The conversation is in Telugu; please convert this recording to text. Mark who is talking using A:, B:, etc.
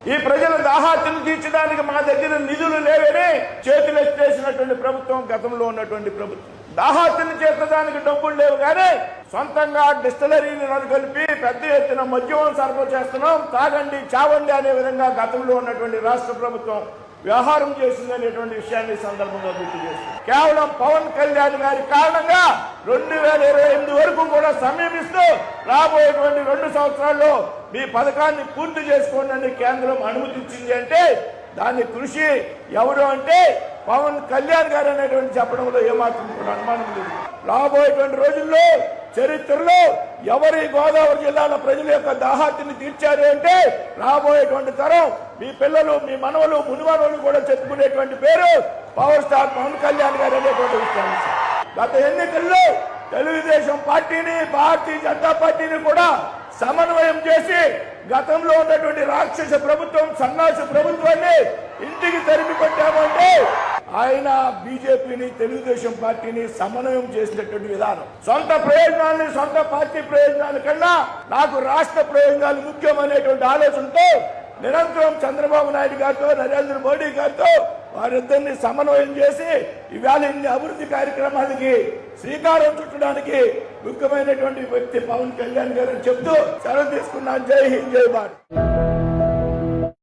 A: ఈ ప్రజల దాహార్తిని తీర్చడానికి మా దగ్గర నిధులు లేవని చేతులు ఎత్తేసినటువంటి ప్రభుత్వం గతంలో ఉన్నటువంటి ప్రభుత్వం. దాహార్తిని చేర్చడానికి డబ్బులు లేవు కానీ సొంతంగా డిస్టిలరీని నెలకొల్పి పెద్ద ఎత్తున మద్యం సరఫరా చేస్తున్నాం, తాగండి చావండి అనే విధంగా గతంలో ఉన్నటువంటి రాష్ట్ర ప్రభుత్వం వ్యవహారం చేసింది అనేటువంటి విషయాన్ని సందర్భంగా గుర్తు చేస్తుంది. కేవలం పవన్ కళ్యాణ్ గారి కారణంగా 2028 వరకు కూడా సమయం ఇస్తూ రాబోయేటువంటి 2 సంవత్సరాల్లో మీ పథకాన్ని పూర్తి చేసుకోండి అని కేంద్రం అనుమతించింది అంటే దాని కృషి ఎవరు అంటే పవన్ కళ్యాణ్ గారు అనేటువంటి చెప్పడంలో ఏమాత్రం కూడా అనుమానం లేదు. రాబోయేటువంటి రోజుల్లో చరిత్రలో ఎవరి గోదావరి జిల్లాల ప్రజల యొక్క దాహార్తిని తీర్చారు అంటే రాబోయేటువంటి తరం మీ పిల్లలు, మీ మనవలు, మునిమనవలు కూడా చెప్పుకునేటువంటి పేరు పవర్ స్టార్ పవన్ కళ్యాణ్ గారు అనేటువంటి విషయాన్ని. గత ఎన్నికల్లో తెలుగుదేశం పార్టీని, భారతీయ జనతా పార్టీని కూడా సమన్వయం చేసి గతంలో ఉన్నటువంటి రాక్షస ప్రభుత్వం, సన్నాసి ప్రభుత్వాన్ని ఇంటికి తరిమి కొట్టామంటే ఆయన బీజేపీని, తెలుగుదేశం పార్టీని సమన్వయం చేసినటువంటి విధానం. సొంత ప్రయోజనాలని, సొంత పార్టీ ప్రయోజనాల కన్నా నాకు రాష్ట్ర ప్రయోజనాలు ముఖ్యమనేటువంటి ఆలోచనతో నిరంతరం చంద్రబాబు నాయుడు గారితో, నరేంద్ర మోడీ గారితో వారిద్దరిని సమన్వయం చేసి ఇవాళ ఇన్ని అభివృద్ధి కార్యక్రమాలకి శ్రీకారం చుట్టడానికి ముఖ్యమైనటువంటి వ్యక్తి పవన్ కళ్యాణ్ గారు చెప్తూ సెలవు తీసుకున్నాను. జై హింద్, జై భారత్.